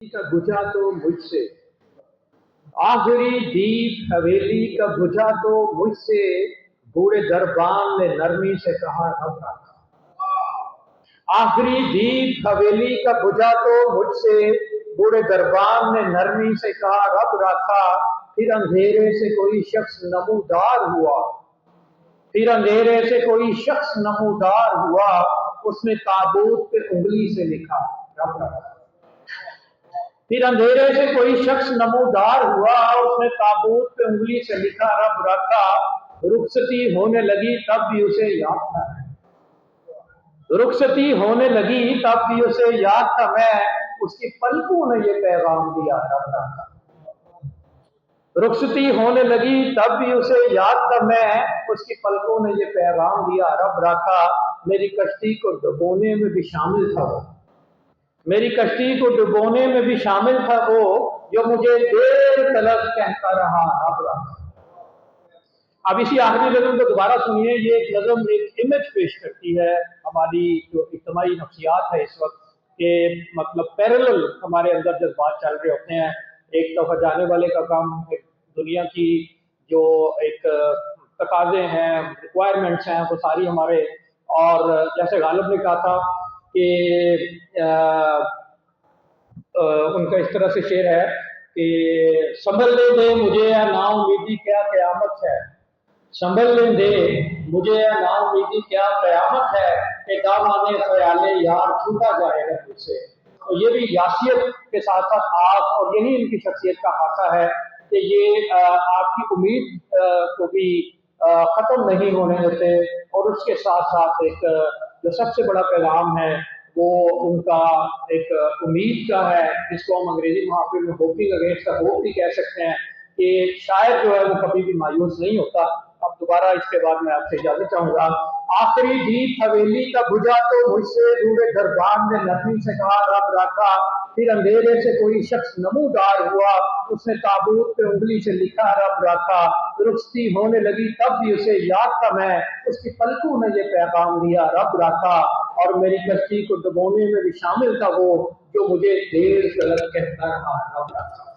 का बुझा तो मुझसे, आखिरी दीप हवेली का बुझा तो मुझसे, बूढ़े दरबान ने नरमी से कहा रब रखा। आखिरी दीप हवेली का बुझा तो मुझसे, बूढ़े दरबान ने नरमी से कहा रब रखा। फिर अंधेरे से कोई शख्स नमूदार हुआ, फिर अंधेरे से कोई शख्स नमूदार हुआ, उसने ताबूत पे उंगली से लिखा रब रखा। फिर अंधेरे से कोई शख्स नमूदार हुआ, उसने ताबूत पे उंगली से लिखा रब रखा। रुखसती होने लगी तब भी उसे याद था, रुखसती होने लगी तब भी उसे याद था मैं, उसकी पलकों ने ये पैगाम दिया रब रखा। रुखसती होने लगी तब भी उसे याद था मैं, उसकी पलकों ने ये पैगाम दिया रब रखा। मेरी कश्ती को डुबोने में भी शामिल था वो, मेरी कश्ती को डुबोने में भी शामिल था वो, जो मुझे देर तलक कहता रहा रब रखा। अब इसी आखिरी नज़म को दोबारा सुनिए। ये एक नज़म एक इमेज पेश करती है हमारी जो इज्तिमाई नफ्सियात है इस वक्त के, मतलब पैरेलल हमारे अंदर जज्बात चल रहे होते हैं। एक तरफ जाने वाले का काम, एक दुनिया की जो एक तकाजे हैं, रिक्वायरमेंट्स हैं, वो सारी हमारे, और जैसे गालिब ने कहा था कि उनका इस तरह से शेर है कि संभल ले दे मुझे या ना उम्मीदी क्या क़यामत है, संभल ले दे मुझे या ना उम्मीदी क्या क़यामत है, कि दामाने ख्याले यार छूटा जाएगा मुझसे। तो ये भी यासियत के साथ साथ आस, और यही इनकी शख्सियत का खासा है कि ये आपकी उम्मीद को भी ख़त्म नहीं होने देते, और उसके साथ साथ एक जो सबसे बड़ा पैगाम है वो उनका एक उम्मीद का है, जिसको हम अंग्रेजी मुहावरे में होपिंग अगेंस्ट द होप भी कह सकते हैं, कि शायद जो है वो कभी भी मायूस नहीं होता। अब दोबारा इसके बाद मैं आपसे इजाजत चाहूंगा। आखिरी दीप हवेली का बुझा तो मुझसे, बूढ़े दरबान ने नरमी से कहा रब रखा। फिर अंधेरे से कोई शख्स नमूदार हुआ, उसने ताबूत पे उंगली से लिखा रब रखा। रुखसती होने लगी तब भी उसे याद था मैं, उसकी पलकों ने ये पैगाम दिया रब रखा। और मेरी कश्ती को डुबोने में भी शामिल था वो, जो मुझे देर तलक कहता रहा रब रखा।